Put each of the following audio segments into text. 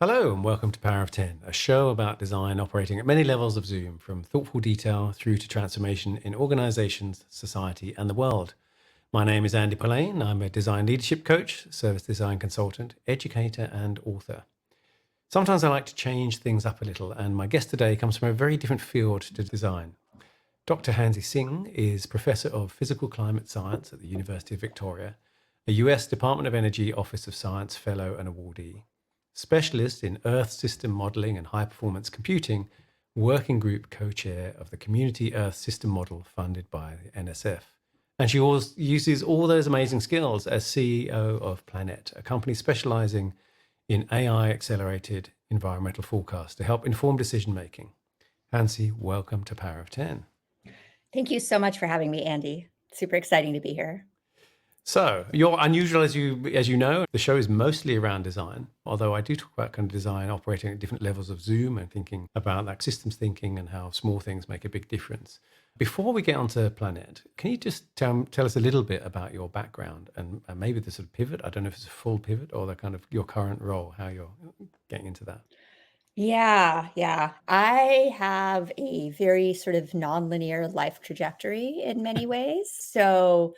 Hello and welcome to Power of 10, a show about design operating at many levels of Zoom, from thoughtful detail through to transformation in organizations, society, and the world. My name is Andy Polaine. I'm a design leadership coach, service design consultant, educator, and author. Sometimes I like to change things up a little, and my guest today comes from a very different field to design. Dr. Hansi Singh is Professor of Physical Climate Science at the University of Victoria, a US Department of Energy Office of Science Fellow and awardee, specialist in Earth system modeling and high performance computing, working group co-chair of the Community Earth System Model funded by the NSF. And she always uses all those amazing skills as CEO of Planette, a company specializing in AI accelerated environmental forecasts to help inform decision making. Hansi, welcome to Power of 10. Thank you so much for having me, Andy. Super exciting to be here. So you're unusual, as you know. The show is mostly around design, although I do talk about kind of design operating at different levels of Zoom and thinking about like systems thinking and how small things make a big difference. Before we get onto Planette, can you just tell us a little bit about your background and maybe the sort of pivot? I don't know if it's a full pivot or the kind of your current role, how you're getting into that. Yeah. I have a very sort of nonlinear life trajectory in many ways. So,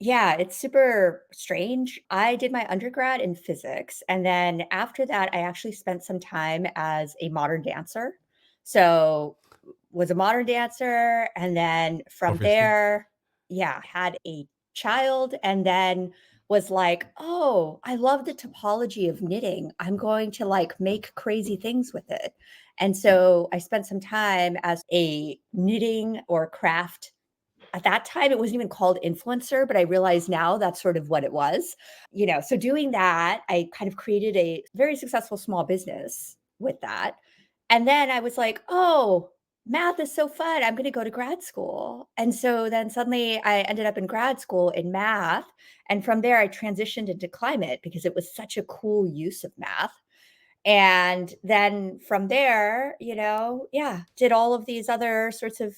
yeah, it's super strange. I did my undergrad in physics, and then after that, I actually spent some time as a modern dancer. So, was a modern dancer, and then from Obviously. there, yeah, had a child, and then was like, "Oh, I love the topology of knitting. I'm going to, like, make crazy things with it." And so I spent some time as a knitting or craft. At that time, it wasn't even called influencer, but I realize now that's sort of what it was. So doing that, I kind of created a very successful small business with that. And then I was like, "Oh, math is so fun. I'm going to go to grad school." And so then suddenly I ended up in grad school in math. And from there, I transitioned into climate because it was such a cool use of math. And then from there, yeah, did all of these other sorts of,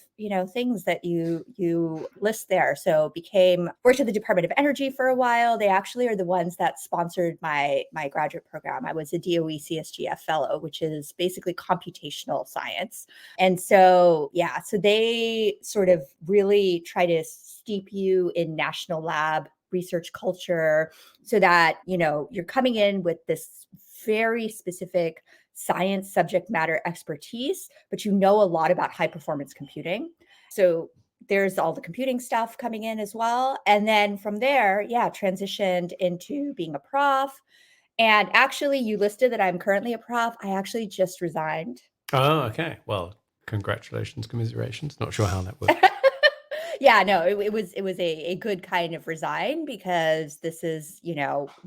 things that you list there. So became worked at the Department of Energy for a while. They actually are the ones that sponsored my graduate program. I was a DOE CSGF fellow, which is basically computational science. And so, yeah, so they sort of really try to steep you in national lab research culture so that, you're coming in with this very specific science subject matter expertise, but you know a lot about high performance computing. So there's all the computing stuff coming in as well. And then from there, yeah, transitioned into being a prof. And actually, you listed that I'm currently a prof. I actually just resigned. Oh, okay. Well, congratulations, commiserations. Not sure how that works. Yeah, no, it was a good kind of resign because this is,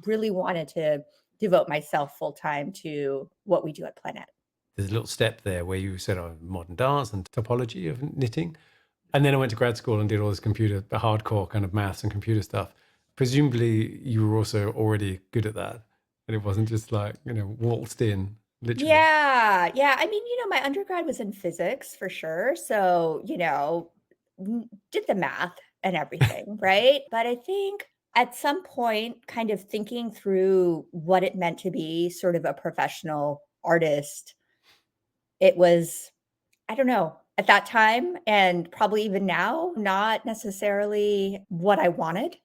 really wanted to devote myself full time to what we do at Planet. There's a little step there where you said, oh, modern dance and topology of knitting. And then I went to grad school and did all this the hardcore kind of maths and computer stuff. Presumably you were also already good at that. And it wasn't just like, waltzed in, literally. Yeah. I mean, my undergrad was in physics for sure. So, did the math and everything, right? But I think at some point, kind of thinking through what it meant to be sort of a professional artist, it was, I don't know, at that time and probably even now, not necessarily what I wanted.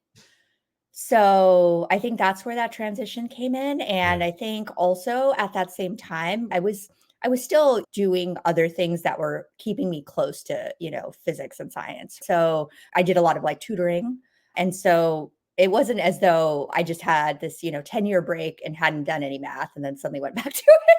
So, I think that's where that transition came in, and Yeah. I think also at that same time, I was still doing other things that were keeping me close to, physics and science. So, I did a lot of, like, tutoring, and so it wasn't as though I just had this, 10-year break and hadn't done any math and then suddenly went back to it.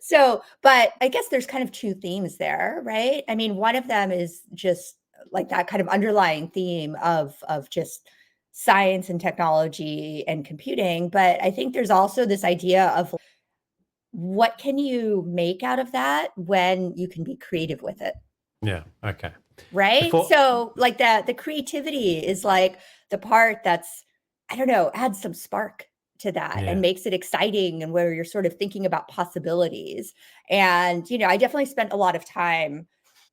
So, but I guess there's kind of 2 themes there, right? I mean, one of them is just, like, that kind of underlying theme of just science and technology and computing, but I think there's also this idea of what can you make out of that when you can be creative with it, Yeah. Okay. right? Before, So, like, the creativity is, like, the part that's, I don't know, adds some spark to that and yeah. makes it exciting and where you're sort of thinking about possibilities, and, I definitely spent a lot of time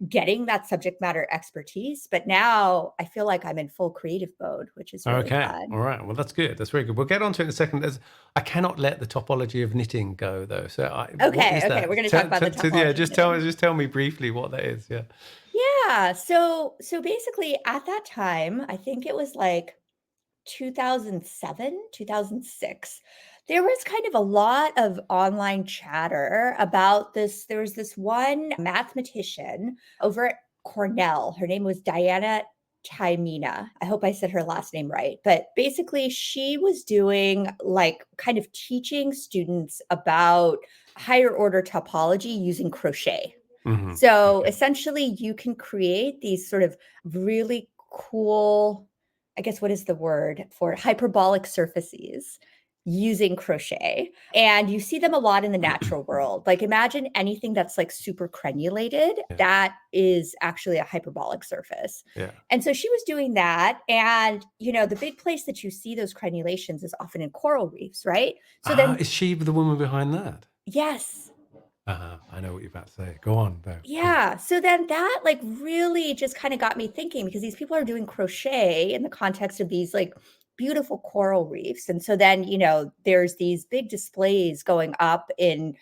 getting that subject matter expertise. But now I feel like I'm in full creative mode, which is really Okay. fun. All right. Well, that's good. That's very good. We'll get on to it in a second. I cannot let the topology of knitting go, though. So, what Okay, is okay, that? we're going to talk about the Yeah, topology of knitting. just tell me briefly what that is. Yeah. Yeah, so basically at that time, I think it was like 2007, 2006, there was kind of a lot of online chatter about this. There was this one mathematician over at Cornell. Her name was Diana Taimina. I hope I said her last name right. But basically, she was doing like kind of teaching students about higher order topology using crochet. So Okay. essentially, you can create these sort of really cool, I guess, what is the word for it? Hyperbolic surfaces using crochet. And you see them a lot in the natural world. Like imagine anything that's like super crenulated, Yeah. that is actually a hyperbolic surface. Yeah. And so she was doing that. And, the big place that you see those crenulations is often in coral reefs, right? So then, Is she the woman behind that? yes, I know what you're about to say. Go on, though, please. yeah, so then that, like, really just kinda got me thinking because these people are doing crochet in the context of these, like, beautiful coral reefs, and so then, there's these big displays going up in,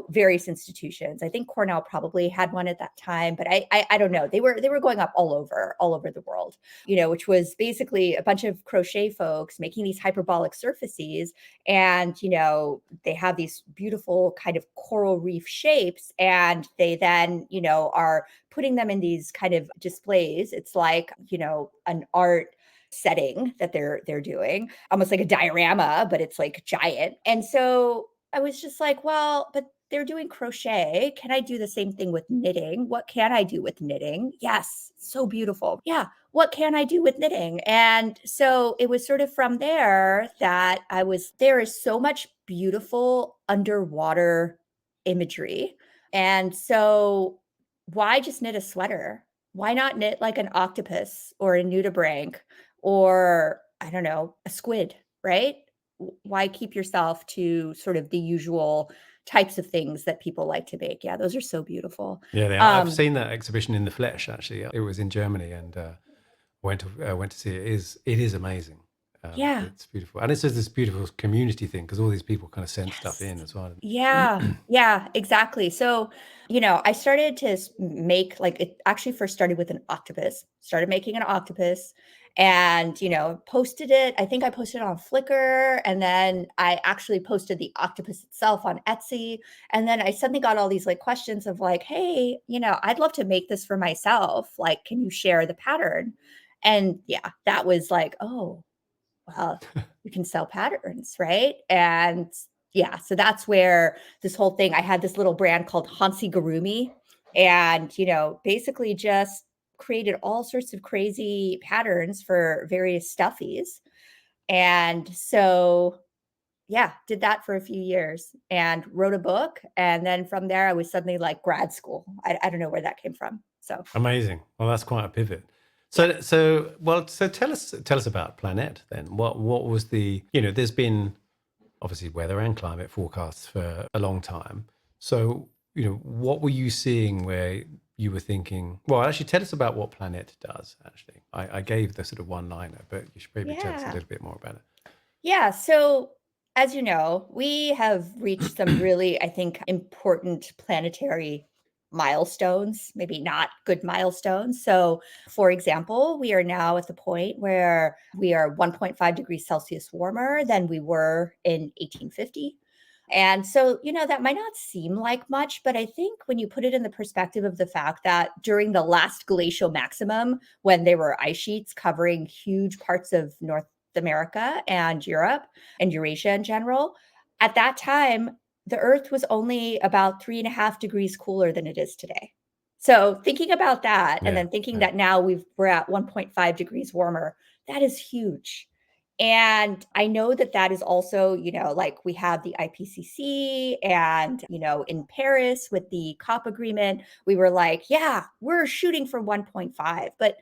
various institutions. I think Cornell probably had one at that time, but I don't know. They were going up all over the world, which was basically a bunch of crochet folks making these hyperbolic surfaces, and, they have these beautiful kind of coral reef shapes, and they then, are putting them in these kind of displays. It's like, an art setting that they're doing, almost like a diorama, but it's like giant. And so I was just like, well, but they're doing crochet. Can I do the same thing with knitting? What can I do with knitting? Yes, so beautiful. Yeah, what can I do with knitting? And so it was sort of from there that there is so much beautiful underwater imagery. And so why just knit a sweater? Why not knit like an octopus or a nudibranch or I don't know, a squid, right? Why keep yourself to sort of the usual types of things that people like to make? Yeah, those are so beautiful. Yeah, they are. I've Um, seen that exhibition in the flesh. Actually, it was in Germany, and went to see it. It is amazing. yeah. It's beautiful, and it's just this beautiful community thing because all these people kind of send stuff Yes. in as well. Yeah. Yeah, exactly. So, I started to make like it actually first started with an octopus, started making an octopus and, posted it. I think I posted it on Flickr and then I actually posted the octopus itself on Etsy. And then I suddenly got all these like questions of like, hey, I'd love to make this for myself. Like, can you share the pattern? And yeah, that was like, oh, well, we can sell patterns, right? And yeah, so that's where this whole thing I had this little brand called Hansi and, basically just created all sorts of crazy patterns for various stuffies. And so, yeah, did that for a few years and wrote a book. And then from there, I was suddenly like grad school. I don't know where that came from. So, Amazing. Well, that's quite a pivot. yeah. So tell us about Planette then. What was the There's been obviously weather and climate forecasts for a long time. So what were you seeing where you were thinking? Well, actually, tell us about what Planette does. Actually, I gave the sort of one liner, but you should probably tell us a Yeah. little bit more about it. Yeah. So, as you know, we have reached some really, I think, important planetary milestones, maybe not good milestones. So, for example, we are now at the point where we are 1.5 degrees Celsius warmer than we were in 1850. And so, that might not seem like much, but I think when you put it in the perspective of the fact that during the last glacial maximum, when there were ice sheets covering huge parts of North America and Europe and Eurasia in general, at that time, the Earth was only about 3.5 degrees cooler than it is today. So thinking about that and Yeah, then thinking yeah, that now we're at 1.5 degrees warmer, that is huge. And I know that that is also, like we have the IPCC and, in Paris with the COP agreement, we were like, yeah, we're shooting for 1.5, but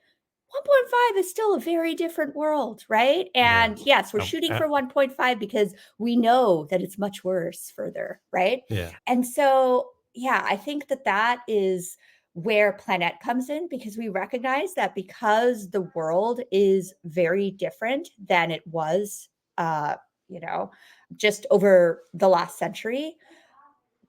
1.5 is still a very different world, right? yeah. And yes, we're Oh, shooting for 1.5 because we know that it's much worse further, right? yeah. And so, yeah, I think that that is where Planette comes in, because we recognize that because the world is very different than it was, you know, just over the last century,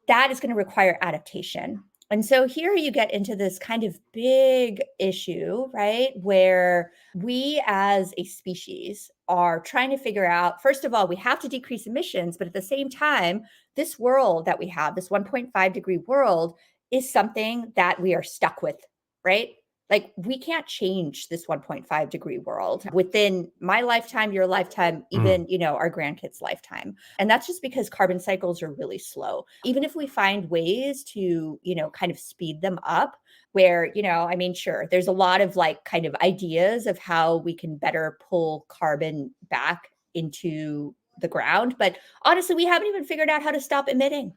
that is going to require adaptation. And so here you get into this kind of big issue, right? Where we as a species are trying to figure out, first of all, we have to decrease emissions, but at the same time, this world that we have, this 1.5-degree world, is something that we are stuck with, right? Like, we can't change this 1.5-degree world within my lifetime, your lifetime, even, our grandkids' lifetime. And that's just because carbon cycles are really slow. Even if we find ways to, kind of speed them up, where, sure, there's a lot of like kind of ideas of how we can better pull carbon back into the ground. But honestly, we haven't even figured out how to stop emitting.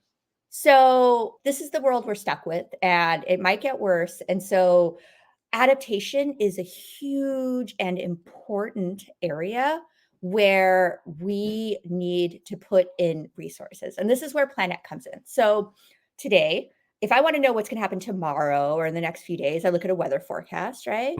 So this is the world we're stuck with, and it might get worse. And so adaptation is a huge and important area where we need to put in resources. And this is where Planette comes in. So today, if I want to know what's going to happen tomorrow or in the next few days, I look at a weather forecast, right?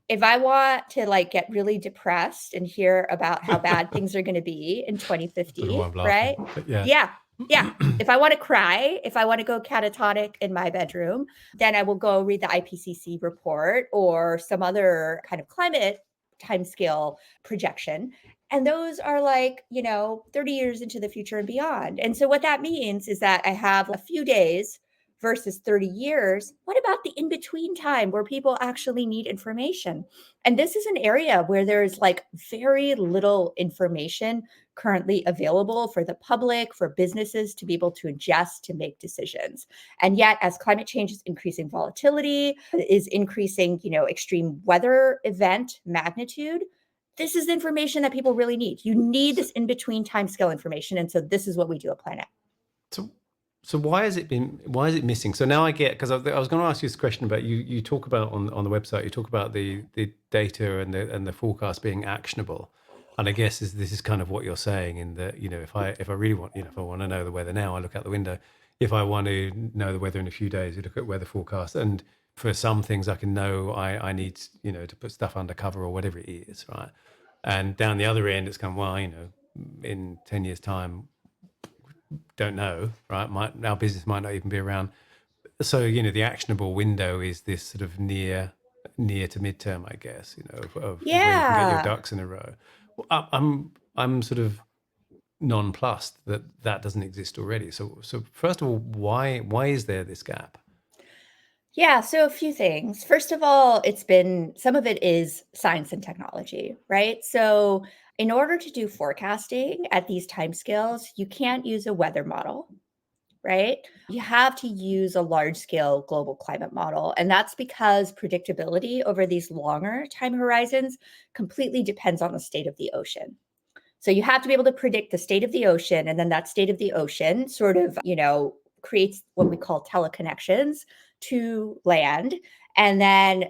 If I want to like get really depressed and hear about how bad things are going to be in 2050, right? Yeah. Yeah. If I want to cry, if I want to go catatonic in my bedroom, then I will go read the IPCC report or some other kind of climate timescale projection. And those are like, 30 years into the future and beyond. And so what that means is that I have a few days versus 30 years. What about the in-between time where people actually need information? And this is an area where there's like very little information currently available for the public, for businesses to be able to ingest, to make decisions. And yet, as climate change is increasing volatility, is increasing, extreme weather event magnitude, this is information that people really need. You need this in-between timescale information. And so this is what we do at Planette. So why is it missing? So now I get, because I was going to ask you this question about, you talk about on the website, you talk about the data and the forecast being actionable. And I guess this is kind of what you're saying, in that, if I really want, if I want to know the weather now, I look out the window. If I want to know the weather in a few days, we look at weather forecast. And for some things I can know I need, to put stuff under cover or whatever it is, right? And down the other end, it's kind of, well, in 10 years time, don't know, right? Our business might not even be around. So, the actionable window is this sort of near to midterm, I guess, of where you can get your ducks in a row. I'm sort of nonplussed that doesn't exist already. So first of all, why is there this gap? Yeah, so a few things. First of all, some of it is science and technology, right? So in order to do forecasting at these timescales, you can't use a weather model, right? You have to use a large scale global climate model. And that's because predictability over these longer time horizons completely depends on the state of the ocean. So you have to be able to predict the state of the ocean, and then that state of the ocean sort of, creates what we call teleconnections to land. And then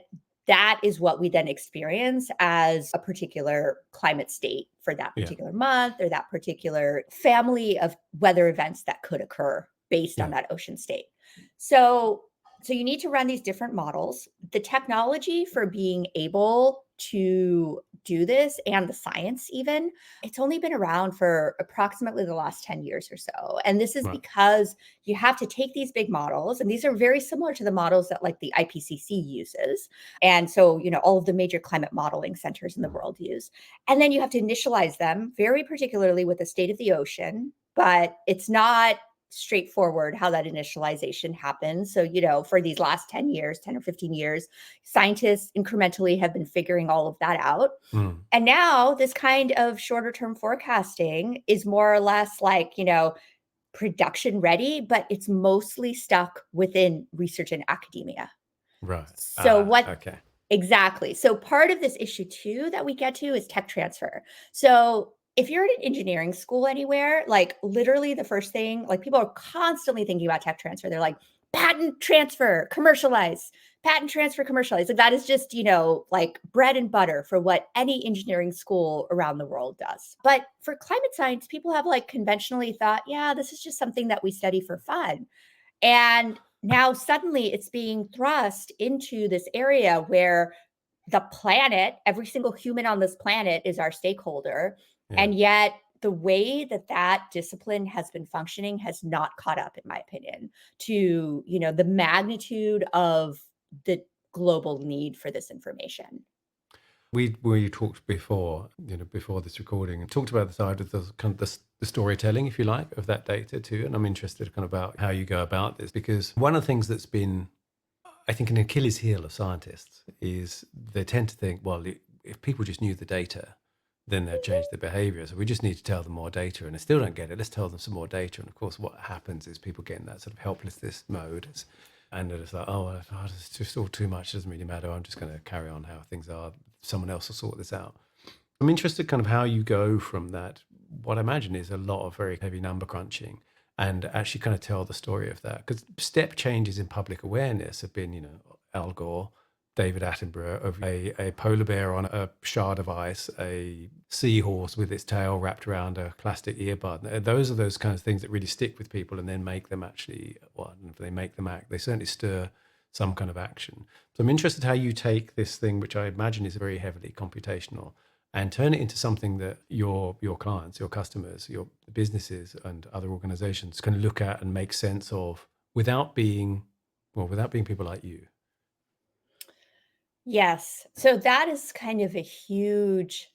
that is what we then experience as a particular climate state for that particular month or that particular family of weather events that could occur based on that ocean state. So you need to run these different models. The technology for being able to do this, and the science even, it's only been around for approximately the last 10 years or so. And this is because you have to take these big models, and these are very similar to the models that like the IPCC uses. And so, all of the major climate modeling centers in the world use. And then you have to initialize them very particularly with the state of the ocean, but it's not straightforward how that initialization happens. So, for these last 10 years, 10 or 15 years, scientists incrementally have been figuring all of that out. And now this kind of shorter term forecasting is more or less like, production ready, but it's mostly stuck within research and academia. Right. So okay. Exactly. So part of this issue too that we get to is tech transfer. So if you're at an engineering school anywhere, like literally the first thing, like people are constantly thinking about tech transfer. They're like, patent transfer, commercialize, patent transfer, commercialize. Like that is just, like bread and butter for what any engineering school around the world does. But for climate science, people have like conventionally thought, yeah, this is just something that we study for fun. And now suddenly it's being thrust into this area where the planet, every single human on this planet is our stakeholder. Yeah. And yet, the way that that discipline has been functioning has not caught up, in my opinion, to the magnitude of the global need for this information. We talked before, before this recording, and talked about the side of the kind of the storytelling, if you like, of that data too. And I'm interested kind of about how you go about this, because one of the things that's been, I think, an Achilles heel of scientists is they tend to think, well, if people just knew the data, then they'd change their behavior. So we just need to tell them more data, and they still don't get it. Let's tell them some more data. And of course, what happens is people get in that sort of helplessness mode. And they're just like, oh, well, it's just all too much. It doesn't really matter. I'm just going to carry on how things are. Someone else will sort this out. I'm interested kind of how you go from that, what I imagine is a lot of very heavy number crunching, and actually kind of tell the story of that. Because step changes in public awareness have been, Al Gore, David Attenborough, of a polar bear on a shard of ice, a seahorse with its tail wrapped around a plastic earbud. Those are those kinds of things that really stick with people and then make them actually, well, if they make them act, they certainly stir some kind of action. So I'm interested how you take this thing, which I imagine is very heavily computational, and turn it into something that your clients, your customers, your businesses and other organizations can look at and make sense of without being people like you. Yes. So that is kind of a huge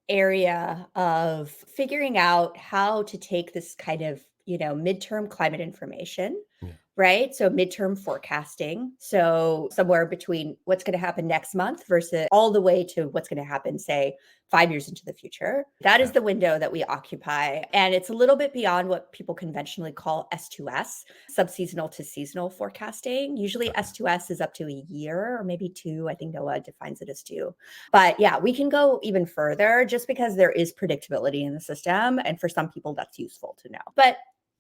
area of figuring out how to take this kind of, midterm climate information, Yeah. right? So midterm forecasting. So somewhere between what's going to happen next month versus all the way to what's going to happen, say, 5 years into the future. That is Yeah. the window that we occupy. And it's a little bit beyond what people conventionally call S2S, subseasonal to seasonal forecasting. Usually Okay. S2S is up to a year or maybe two. I think NOAA defines it as two. But yeah, we can go even further just because there is predictability in the system. And for some people, that's useful to know. But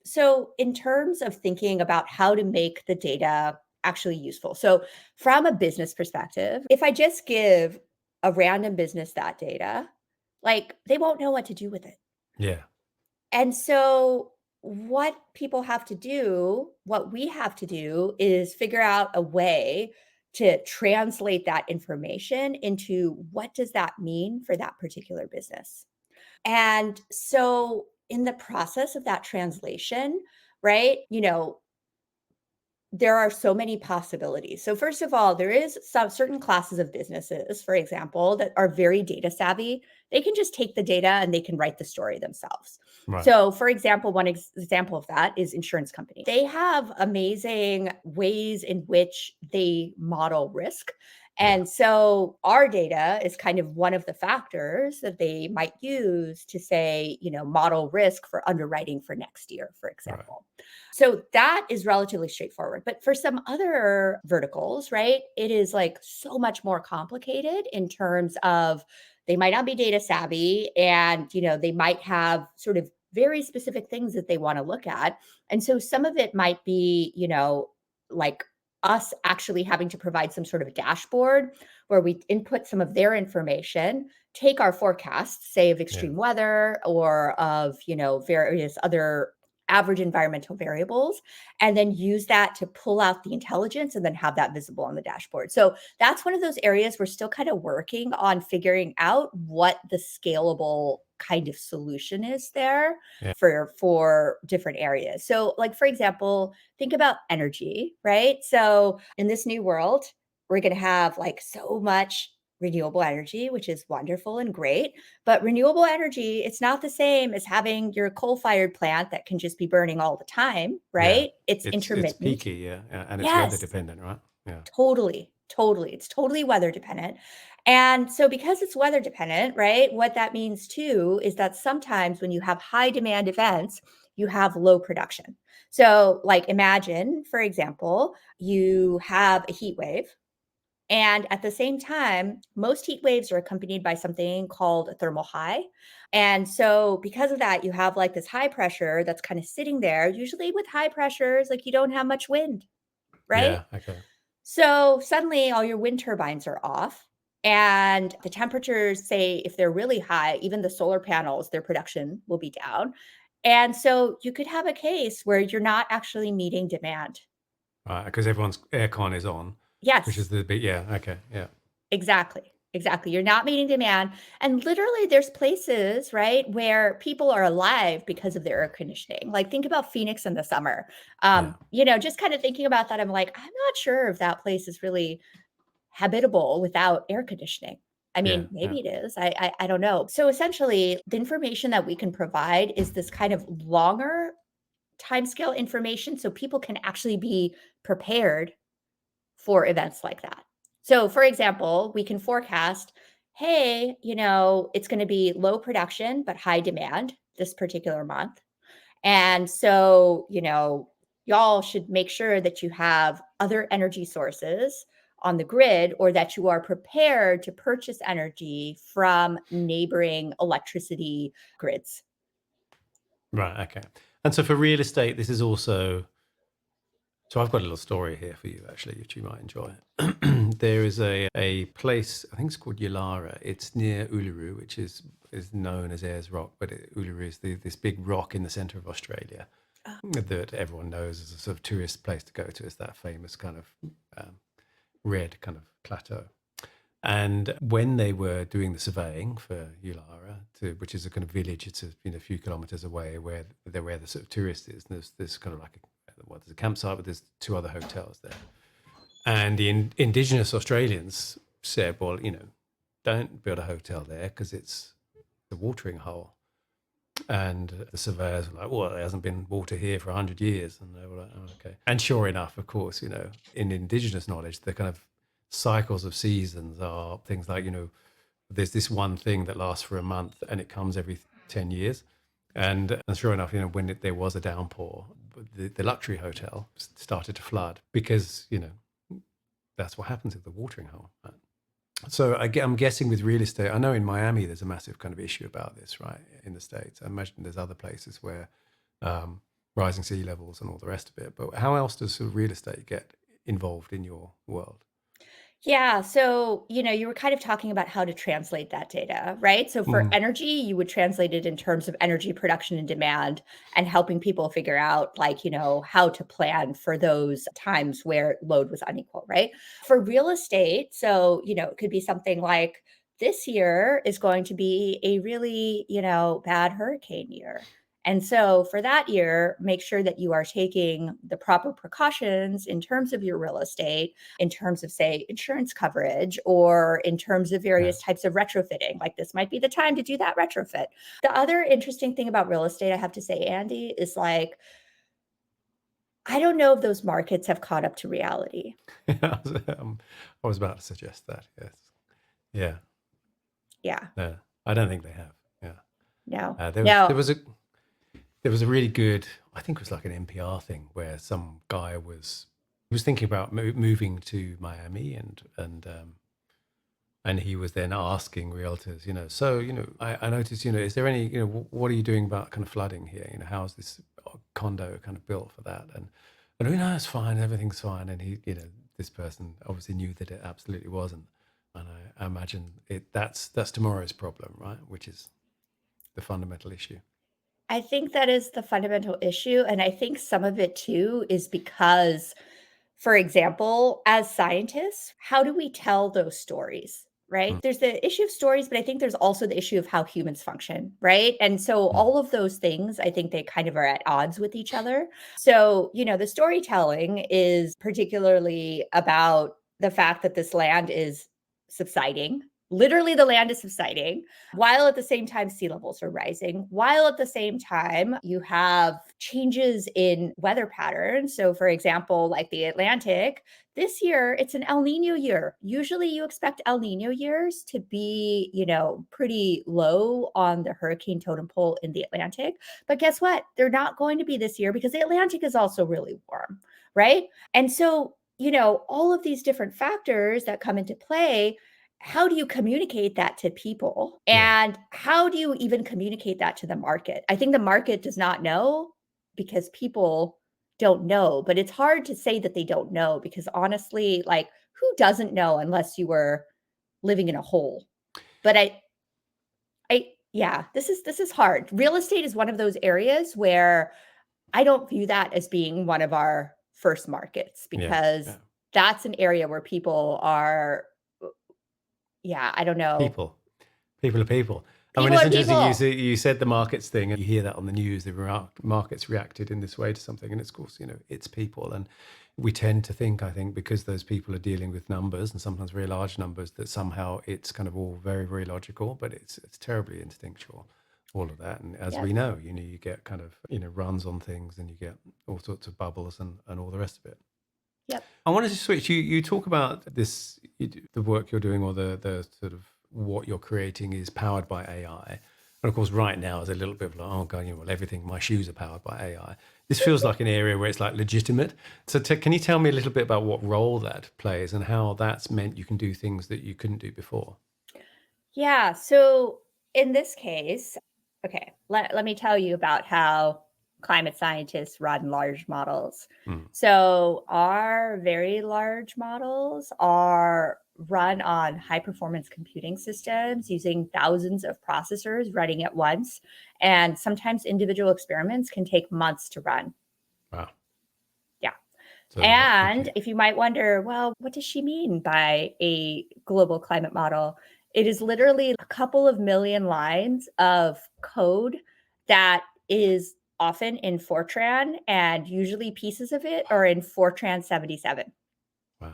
so, in terms of thinking about how to make the data actually useful, so from a business perspective, if I just give a random business that data, like they won't know what to do with it. Yeah. And so, what people have to do, what we have to do is figure out a way to translate that information into what does that mean for that particular business. And so in the process of that translation, right, there are so many possibilities. So first of all, there is some certain classes of businesses, for example, that are very data savvy. They can just take the data and they can write the story themselves. Right. So, for example, one example of that is insurance companies. They have amazing ways in which they model risk. Yeah. And so our data is kind of one of the factors that they might use to say, model risk for underwriting for next year, for Right. example. So that is relatively straightforward. But for some other verticals, right, it is like so much more complicated in terms of they might not be data savvy and, they might have sort of very specific things that they want to look at. And so some of it might be, like us actually having to provide some sort of dashboard where we input some of their information, take our forecasts, say of Yeah. extreme weather or of, various other average environmental variables, and then use that to pull out the intelligence and then have that visible on the dashboard. So that's one of those areas we're still kind of working on figuring out what the scalable kind of solution is there Yeah. for different areas. So like for example, think about energy, right? So in this new world, we're going to have like so much renewable energy, which is wonderful and great. But renewable energy, it's not the same as having your coal-fired plant that can just be burning all the time, Yeah. right? It's It's intermittent. peaky, yeah. And it's weather Yes, dependent, right? Yeah. totally, totally. It's totally weather dependent. And so because it's weather dependent, right? What that means too is that sometimes when you have high demand events, you have low production. So like imagine, for example, you have a heat wave, and at the same time, most heat waves are accompanied by something called a thermal high. And so, because of that, you have like this high pressure that's kind of sitting there. Usually, with high pressures, like you don't have much wind, right? Yeah. Okay. So, suddenly all your wind turbines are off. And the temperatures, say, if they're really high, even the solar panels, their production will be down. And so, you could have a case where you're not actually meeting demand. Right, because everyone's aircon is on, which is Yes, the big, yeah, okay, yeah, exactly. Exactly. You're not meeting demand. And literally, there's places, right, where people are alive because of their air conditioning. Like, think about Phoenix in the summer. yeah, Just kind of thinking about that, I'm like, I'm not sure if that place is really habitable without air conditioning. I yeah, mean, yeah. maybe it is. I don't know. So essentially, the information that we can provide is this kind of longer timescale information so people can actually be prepared for events like that. So, for example, we can forecast, hey, it's going to be low production but high demand this particular month. And so, y'all should make sure that you have other energy sources on the grid or that you are prepared to purchase energy from neighboring electricity grids. Right, okay. And so for real estate, this is also, so I've got a little story here for you, actually, which you might enjoy. There is a place, I think it's called Yulara. It's near Uluru, which is known as Ayers Rock, but Uluru is this big rock in the center of Australia that everyone knows as a sort of tourist place to go to. It's that famous kind of red kind of plateau. And when they were doing the surveying for Yulara, which is a kind of village, it's a few kilometers away where the sort of tourist is. And there's kind of like there's a campsite, but there's two other hotels there. And the indigenous Australians said, well, don't build a hotel there because it's the watering hole. And the surveyors were like, well, there hasn't been water here for 100 years. And they were like, oh, okay. And sure enough, of course, in indigenous knowledge, the kind of cycles of seasons are things like, there's this one thing that lasts for a month and it comes every 10 years. And sure enough, when there was a downpour, the luxury hotel started to flood because, that's what happens at the watering hole. Right? So I'm guessing with real estate, I know in Miami there's a massive kind of issue about this, right? In the States, I imagine there's other places where rising sea levels and all the rest of it. But how else does sort of real estate get involved in your world? Yeah. So, you were kind of talking about how to translate that data, right? So, for Mm, energy, you would translate it in terms of energy production and demand and helping people figure out, like, how to plan for those times where load was unequal, right? For real estate, so, it could be something like this year is going to be a really, bad hurricane year. And so for that year, make sure that you are taking the proper precautions in terms of your real estate in terms of, say, insurance coverage or in terms of yeah. various types of retrofitting. Like this might be the time to do that retrofit. The other interesting thing about real estate, I have to say, Andy, is like, I don't know if those markets have caught up to reality. I was about to suggest that. Yes. Yeah. Yeah. No, I don't think they have. Yeah. No. There was No. there was a really good, I think it was like an NPR thing where some guy was thinking about moving to Miami and he was then asking realtors, so I noticed, is there any, what are you doing about kind of flooding here? How's this condo kind of built for that? And no, it's fine, everything's fine. And he, this person obviously knew that it absolutely wasn't. And I imagine that's tomorrow's problem, right? Which is the fundamental issue. I think that is the fundamental issue. And I think some of it too is because, for example, as scientists, how do we tell those stories? Right. Mm, There's the issue of stories, but I think there's also the issue of how humans function. Right. And so mm, all of those things, I think they kind of are at odds with each other. So, the storytelling is particularly about the fact that this land is subsiding. Literally, the land is subsiding while at the same time sea levels are rising, while at the same time you have changes in weather patterns. So, for example, like the Atlantic, this year it's an El Nino year. Usually you expect El Nino years to be, pretty low on the hurricane totem pole in the Atlantic. But guess what? They're not going to be this year because the Atlantic is also really warm, right? And so, all of these different factors that come into play, how do you communicate that to people? yeah. And how do you even communicate that to the market? I think the market does not know because people don't know, but it's hard to say that they don't know because honestly, like who doesn't know unless you were living in a hole? But yeah, this is hard. Real estate is one of those areas where I don't view that as being one of our first markets, Yeah. because Yeah. that's an area where people are, yeah, I don't know. People. People are people. I mean, People it's are interesting. You people. say, you said the markets thing, and you hear that on the news. The markets reacted in this way to something, and it's, of course, it's people, and we tend to think, I think, because those people are dealing with numbers and sometimes very large numbers, that somehow it's kind of all very, very logical, but it's terribly instinctual, all of that. And as we Yep. know, you get kind of runs on things, and you get all sorts of bubbles and all the rest of it. Yep. I wanted to switch. You talk about this, the work you're doing, or the sort of what you're creating is powered by AI. And of course, right now is a little bit of like, oh god, well, everything, my shoes are powered by AI. This feels like an area where it's like legitimate. So can you tell me a little bit about what role that plays and how that's meant you can do things that you couldn't do before? Yeah. So in this case, okay, let me tell you about how climate scientists run large models. Mm, So our very large models are run on high performance computing systems using thousands of processors running at once. And sometimes individual experiments can take months to run. wow. Yeah. So a lot of And compute. if you might wonder, well, what does she mean by a global climate model? It is literally a couple of million lines of code that is often in Fortran, and usually pieces of it are in Fortran 77. Wow.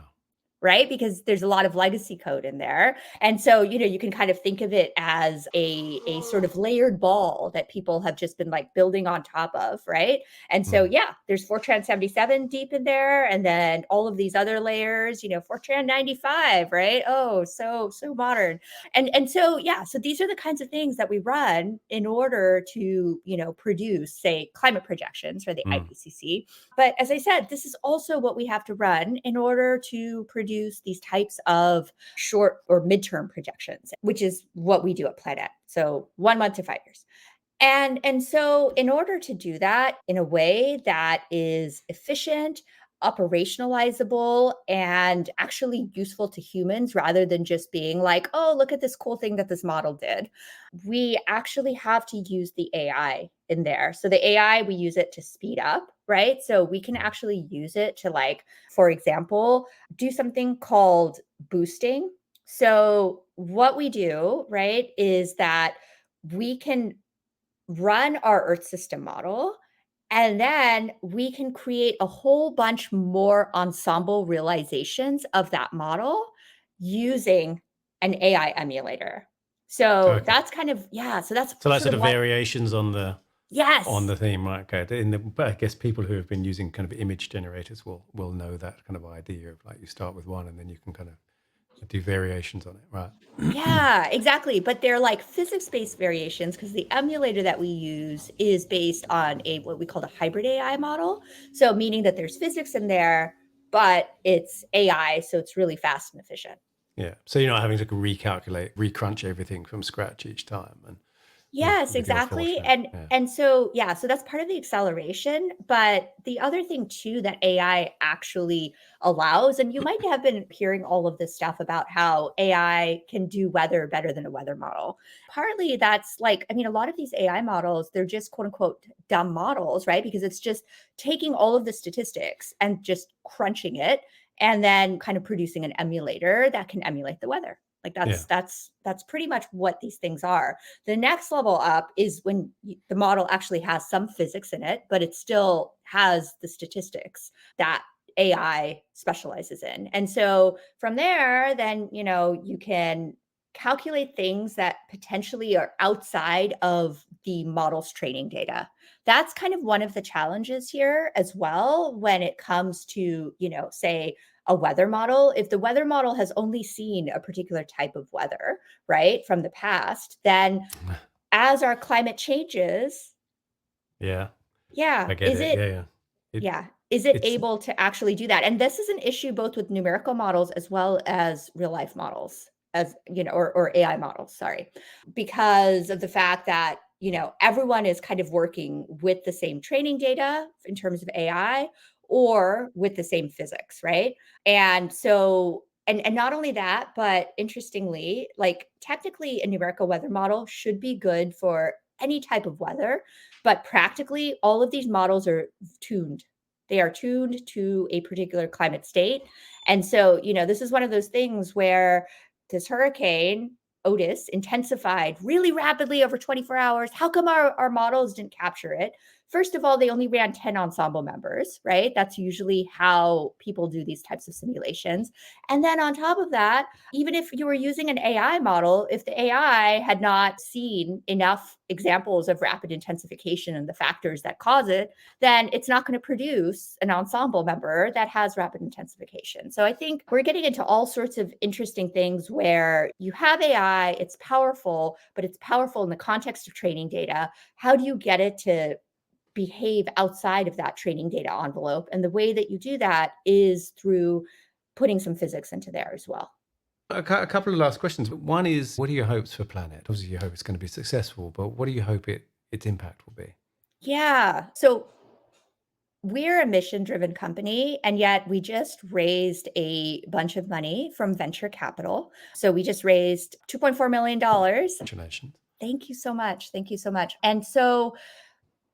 Right? Because there's a lot of legacy code in there. And so, you can kind of think of it as a sort of layered ball that people have just been like building on top of, right? And so, Mm, yeah, there's Fortran 77 deep in there, and then all of these other layers, Fortran 95, right? Oh, so modern. And so, yeah, so these are the kinds of things that we run in order to, produce, say, climate projections for the mm, IPCC. But as I said, this is also what we have to run in order to produce these types of short or midterm projections, which is what we do at Planette. So 1 month to 5 years. And so in order to do that in a way that is efficient, operationalizable, and actually useful to humans rather than just being like, oh, look at this cool thing that this model did, we actually have to use the AI in there. So the AI, we use it to speed up, right? So we can mm. actually use it to, like, for example, do something called boosting. So what we do, right, is that we can run our Earth system model, and then we can create a whole bunch more ensemble realizations of that model using an AI emulator. So Okay. that's kind of, yeah, so that's So like sort sort of of what. variations on Yes. the theme, right? Okay. But I guess people who have been using kind of image generators will know that kind of idea of like you start with one and then you can kind of do variations on it, right? Yeah, exactly. But they're like physics-based variations because the emulator that we use is based on a what we call a hybrid AI model. So meaning that there's physics in there, but it's AI, so it's really fast and efficient. Yeah. So you're not having to recalculate, recrunch everything from scratch each time, and Yes, with your exactly. Fortran. And Yeah. and so yeah, so that's part of the acceleration, but the other thing too that AI actually allows, and you might have been hearing all of this stuff about how AI can do weather better than a weather model. Partly that's like, I mean, a lot of these AI models, they're just quote unquote dumb models, right? Because it's just taking all of the statistics and just crunching it and then kind of producing an emulator that can emulate the weather. Like Yeah. that's pretty much what these things are. The next level up is when the model actually has some physics in it, but it still has the statistics that AI specializes in. And so from there, then, you can calculate things that potentially are outside of the model's training data. That's kind of one of the challenges here as well when it comes to, say, a weather model. If the weather model has only seen a particular type of weather, right, from the past, then as our climate changes, Yeah. yeah, I get it. Yeah. Yeah. It is it it's able to actually do that? And this is an issue both with numerical models as well as real life models, as or AI models, sorry, because of the fact that, everyone is kind of working with the same training data in terms of AI or with the same physics, right? And so and not only that, but interestingly, like technically a numerical weather model should be good for any type of weather, but practically all of these models are tuned. They are tuned to a particular climate state. And so, this is one of those things where this hurricane, Otis, intensified really rapidly over 24 hours. How come our models didn't capture it? First of all, they only ran 10 ensemble members, right? That's usually how people do these types of simulations. And then on top of that, even if you were using an AI model, if the AI had not seen enough examples of rapid intensification and the factors that cause it, then it's not going to produce an ensemble member that has rapid intensification. So I think we're getting into all sorts of interesting things where you have AI, it's powerful, but it's powerful in the context of training data. How do you get it to behave outside of that training data envelope? And the way that you do that is through putting some physics into there as well. A couple of last questions. One is, what are your hopes for Planette? Obviously, you hope it's going to be successful, but what do you hope its impact will be? Yeah. So we're a mission-driven company, and yet we just raised a bunch of money from venture capital. So we just raised $2.4 million. Congratulations. Thank you so much. Thank you so much. And so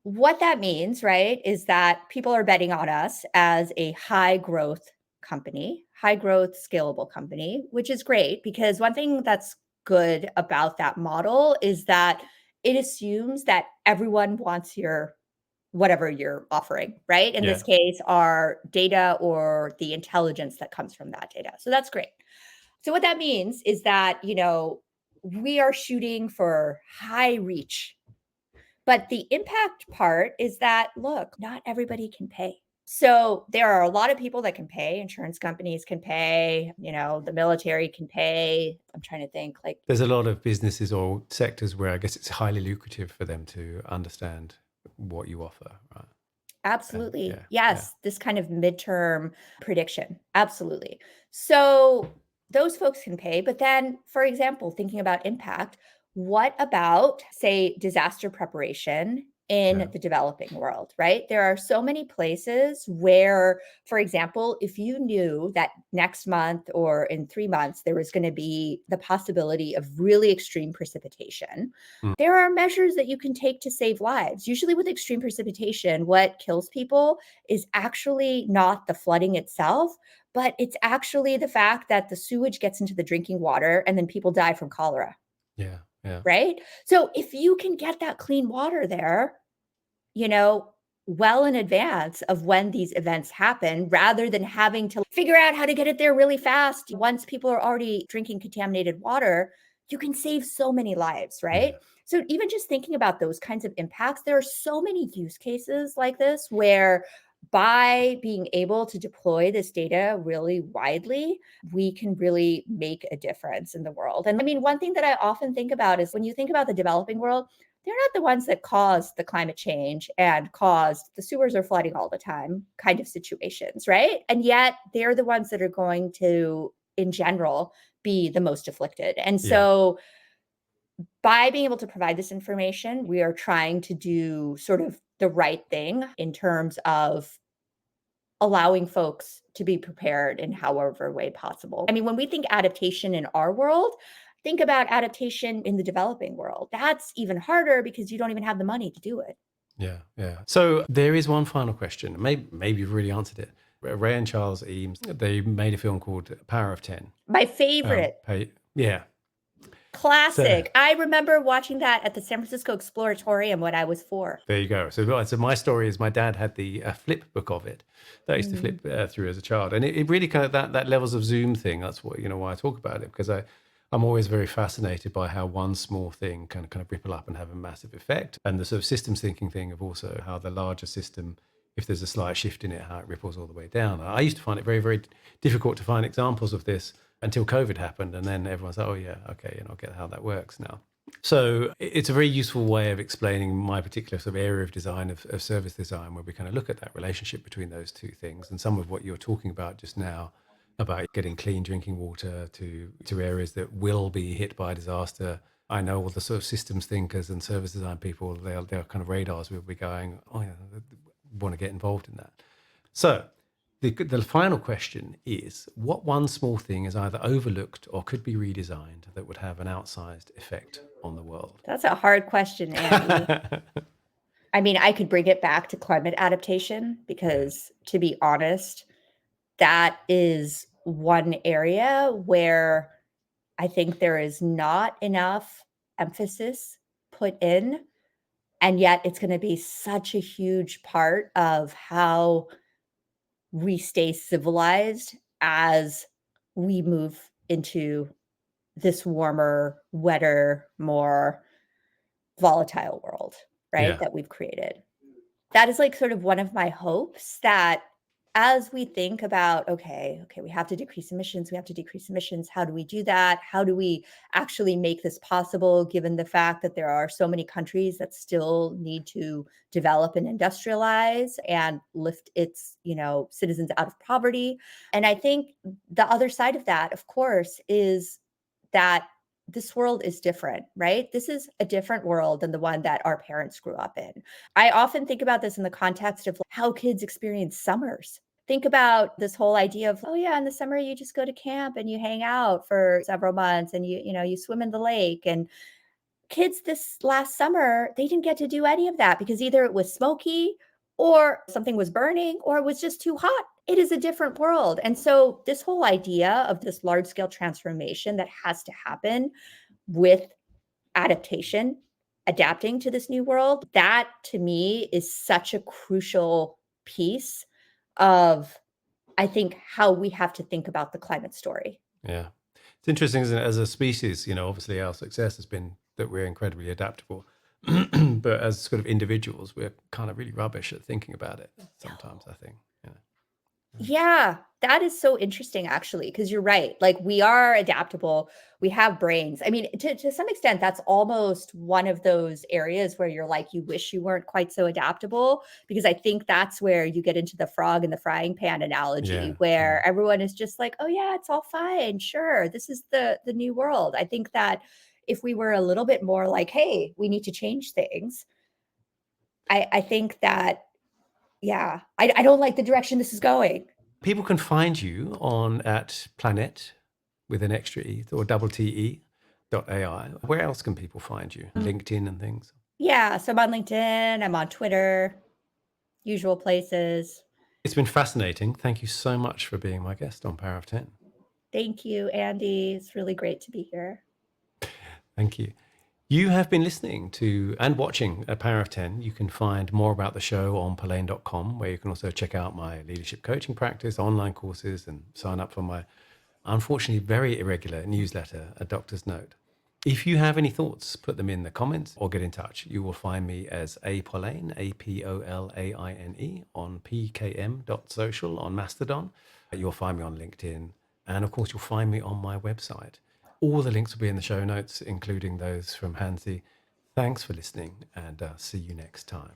what that means, right, is that people are betting on us as a high growth company, high growth, scalable company, which is great because one thing that's good about that model is that it assumes that everyone wants your whatever you're offering, right? In this case, our data or the intelligence that comes from that data. So that's great. So what that means is that, we are shooting for high reach. But the impact part is that, look, not everybody can pay. So there are a lot of people that can pay. Insurance companies can pay, the military can pay. I'm trying to think like There's a lot of businesses or sectors where I guess it's highly lucrative for them to understand what you offer, right? absolutely. Yeah. Yes, this kind of midterm prediction. Absolutely. So those folks can pay. But then, for example, thinking about impact, what about, say, disaster preparation in the developing world, right? There are so many places where, for example, if you knew that next month or in 3 months, there was going to be the possibility of really extreme precipitation, there are measures that you can take to save lives. Usually with extreme precipitation, what kills people is actually not the flooding itself, but it's actually the fact that the sewage gets into the drinking water and then people die from cholera. Yeah. Right? So if you can get that clean water there, well in advance of when these events happen, rather than having to figure out how to get it there really fast. Once people are already drinking contaminated water, you can save so many lives, right? Yeah. So even just thinking about those kinds of impacts, there are so many use cases like this where by being able to deploy this data really widely, we can really make a difference in the world. And I mean, one thing that I often think about is when you think about the developing world, they're not the ones that caused the climate change and caused the sewers are flooding all the time kind of situations, right? And yet they're the ones that are going to, in general, be the most afflicted. And so by being able to provide this information, we are trying to do sort of the right thing in terms of allowing folks to be prepared in however way possible. I mean, when we think adaptation in our world, think about adaptation in the developing world. That's even harder because you don't even have the money to do it. Yeah. So there is one final question. Maybe you've really answered it. Ray and Charles Eames, they made a film called Power of 10. My favorite. Yeah. Classic. So, I remember watching that at the San Francisco Exploratorium when I was 4. there you go. So my story is my dad had the flip book of it that I used to flip through as a child. And it really kind of that levels of zoom thing. That's what, why I talk about it, because I'm always very fascinated by how one small thing can kind of ripple up and have a massive effect. And the sort of systems thinking thing of also how the larger system, if there's a slight shift in it, how it ripples all the way down. I used to find it very, very difficult to find examples of this until COVID happened. And then everyone's like, oh yeah, okay, I get how that works now. So it's a very useful way of explaining my particular sort of area of design, of service design, where we kind of look at that relationship between those two things. And some of what you're talking about just now, about getting clean drinking water to areas that will be hit by disaster. I know all the sort of systems thinkers and service design people, they're kind of radars will be going, oh yeah, want to get involved in that. So the final question is, what one small thing is either overlooked or could be redesigned that would have an outsized effect on the world? That's a hard question, Andy. I mean, I could bring it back to climate adaptation because, to be honest, that is one area where I think there is not enough emphasis put in, and yet it's gonna be such a huge part of how we stay civilized as we move into this warmer, wetter, more volatile world, right, Yeah. that we've created. That is, like, sort of one of my hopes that as we think about, "Okay, we have to decrease emissions, we have to decrease emissions. How do we do that? How do we actually make this possible given the fact that there are so many countries that still need to develop and industrialize and lift its, citizens out of poverty?" And I think the other side of that, of course, is that this world is different, right? This is a different world than the one that our parents grew up in. I often think about this in the context of how kids experience summers. Think about this whole idea of, oh yeah, in the summer you just go to camp and you hang out for several months and you swim in the lake. And kids this last summer, they didn't get to do any of that because either it was smoky or something was burning or it was just too hot. It is a different world. And so this whole idea of this large scale transformation that has to happen with adaptation, adapting to this new world, that to me is such a crucial piece of, I think, how we have to think about the climate story. Yeah. It's interesting, isn't it? As a species, obviously our success has been that we're incredibly adaptable. But as sort of individuals, we're kind of really rubbish at thinking about it sometimes, I think. Yeah, that is so interesting actually, because you're right. Like we are adaptable. We have brains. I mean, to some extent, that's almost one of those areas where you're like, you wish you weren't quite so adaptable, because I think that's where you get into the frog in the frying pan analogy, Yeah. where everyone is just like, oh yeah, it's all fine. Sure. This is the new world. I think that if we were a little bit more like, hey, we need to change things, I think that, yeah, I don't like the direction this is going. People can find you on at Planette with an extra E or double TE .ai. Where else can people find you? LinkedIn and things. Yeah, so I'm on LinkedIn, I'm on Twitter, usual places. It's been fascinating. Thank you so much for being my guest on Power of 10. Thank you, Andy. It's really great to be here. Thank you. You have been listening to and watching A Power of 10. You can find more about the show on Polaine.com, where you can also check out my leadership coaching practice, online courses, and sign up for my unfortunately very irregular newsletter, A Doctor's Note. If you have any thoughts, put them in the comments or get in touch. You will find me as A Polaine, Apolaine, on pkm.social on Mastodon. You'll find me on LinkedIn. And of course, you'll find me on my website. All the links will be in the show notes, including those from Hansi. Thanks for listening, and see you next time.